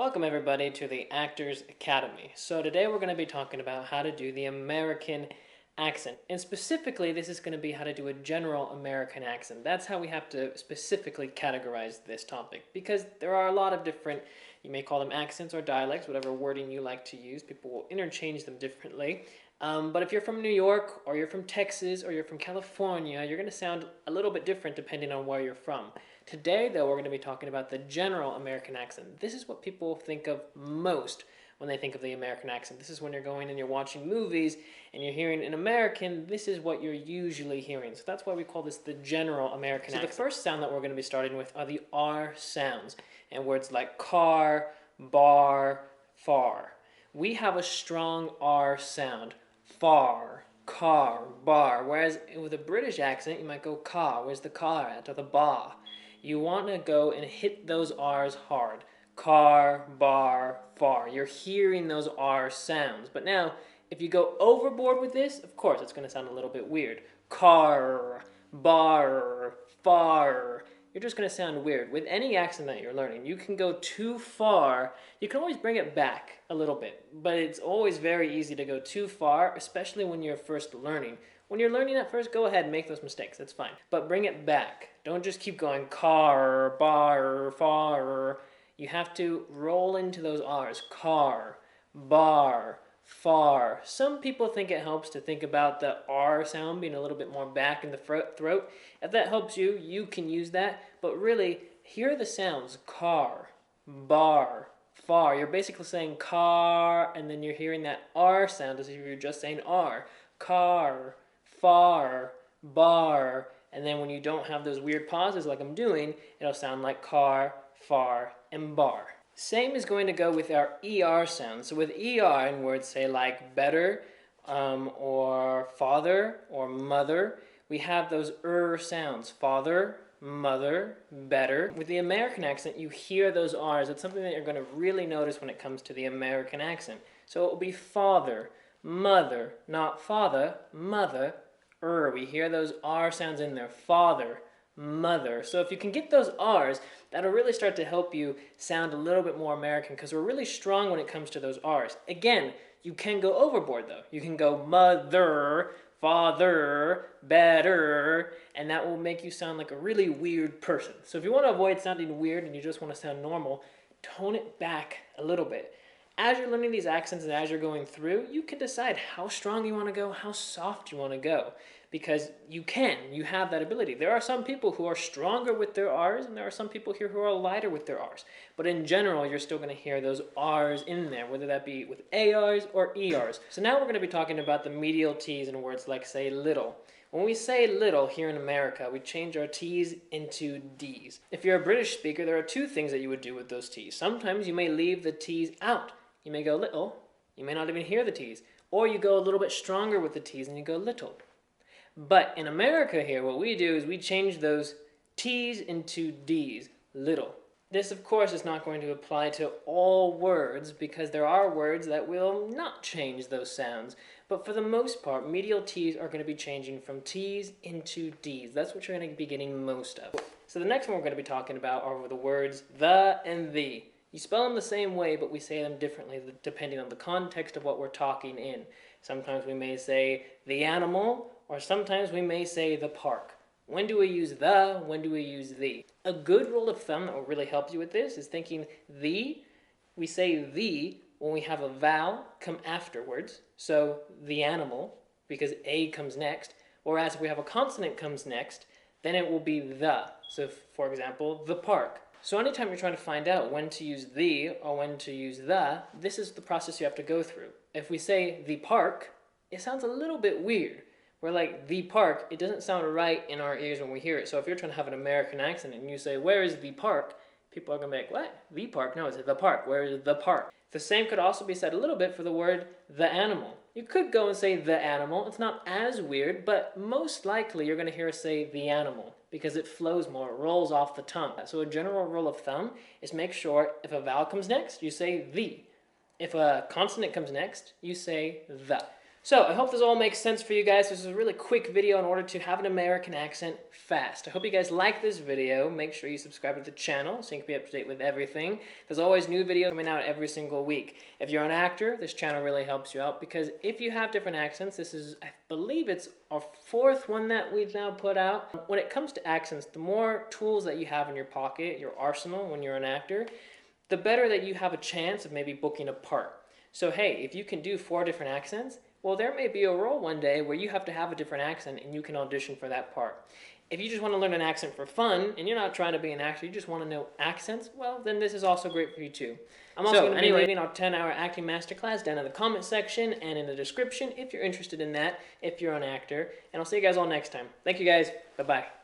Welcome everybody to the Actors Academy. So today we're going to be talking about how to do the American accent. And specifically, this is going to be how to do a general American accent. That's how we have to specifically categorize this topic, because there are a lot of different, you may call them accents or dialects, whatever wording you like to use. People will interchange them differently. But if you're from New York, or you're from Texas, or you're from California, you're going to sound a little bit different depending on where you're from. Today, though, we're going to be talking about the general American accent. This is what people think of most when they think of the American accent. This is when you're going and you're watching movies and you're hearing an American, this is what you're usually hearing. So that's why we call this the general American accent. The first sound that we're going to be starting with are the R sounds, and words like car, bar, far. We have a strong R sound. Far, car, bar. Whereas with a British accent, you might go car. Where's the car at? Or the bar. You want to go and hit those R's hard. Car, bar, far. You're hearing those R sounds. But now, if you go overboard with this, of course, it's going to sound a little bit weird. Car, bar, far. You're just going to sound weird. With any accent that you're learning, you can go too far. You can always bring it back a little bit, but it's always very easy to go too far, especially when you're first learning. When you're learning at first, go ahead and make those mistakes. That's fine. But bring it back. Don't just keep going car, bar, far. You have to roll into those R's. Car, bar, far. Some people think it helps to think about the R sound being a little bit more back in the throat. If that helps you, you can use that. But really, hear the sounds. Car, bar, far. You're basically saying car, and then you're hearing that R sound as if you're just saying R. Car, far, bar. And then when you don't have those weird pauses like I'm doing, it'll sound like car, far, and bar. Same is going to go with our ER sounds. So with ER in words say like better, or father, or mother, we have those sounds. Father, mother, better. With the American accent, you hear those R's. It's something that you're going to really notice when it comes to the American accent. So it will be father, mother, not father, mother, We hear those R sounds in there. Father, mother. So if you can get those R's, that'll really start to help you sound a little bit more American, because we're really strong when it comes to those R's. Again, you can go overboard though. You can go mother, father, better, and that will make you sound like a really weird person. So if you want to avoid sounding weird and you just want to sound normal, tone it back a little bit. As you're learning these accents and as you're going through, you can decide how strong you want to go, how soft you want to go, because you have that ability. There are some people who are stronger with their R's, and there are some people here who are lighter with their R's. But in general, you're still going to hear those R's in there, whether that be with ARs or ERs. So now we're going to be talking about the medial T's in words like, say, little. When we say little here in America, we change our T's into D's. If you're a British speaker, there are two things that you would do with those T's. Sometimes you may leave the T's out. You may go little, you may not even hear the T's. Or you go a little bit stronger with the T's and you go little. But in America here, what we do is we change those T's into D's, little. This, of course, is not going to apply to all words, because there are words that will not change those sounds. But for the most part, medial T's are going to be changing from T's into D's. That's what you're going to be getting most of. So the next one we're going to be talking about are the words the and the. You spell them the same way, but we say them differently depending on the context of what we're talking in. Sometimes we may say the animal, or sometimes we may say the park. When do we use the? When do we use the? A good rule of thumb that will really help you with this is thinking the. We say the when we have a vowel come afterwards. So the animal, because A comes next. Whereas if we have a consonant comes next, then it will be the. So for example, the park. So anytime you're trying to find out when to use the or when to use the, this is the process you have to go through. If we say the park, it sounds a little bit weird. We're like, the park, it doesn't sound right in our ears when we hear it. So if you're trying to have an American accent and you say, where is the park? People are going to be like, what? The park? No, it's the park. Where is the park? The same could also be said a little bit for the word the animal. You could go and say the animal. It's not as weird, but most likely you're going to hear us say the animal, because it flows more, it rolls off the tongue. So a general rule of thumb is make sure if a vowel comes next, you say the. If a consonant comes next, you say the. So I hope this all makes sense for you guys. This is a really quick video in order to have an American accent fast. I hope you guys like this video. Make sure you subscribe to the channel so you can be up to date with everything. There's always new videos coming out every single week. If you're an actor, this channel really helps you out because if you have different accents, this is, I believe it's our 4th one that we've now put out. When it comes to accents, the more tools that you have in your pocket, your arsenal when you're an actor, the better that you have a chance of maybe booking a part. So hey, if you can do 4 different accents, well, there may be a role one day where you have to have a different accent and you can audition for that part. If you just want to learn an accent for fun and you're not trying to be an actor, you just want to know accents, well, then this is also great for you too. I'm also going to be leaving our 10-hour acting masterclass down in the comment section and in the description if you're interested in that, if you're an actor. And I'll see you guys all next time. Thank you guys. Bye-bye.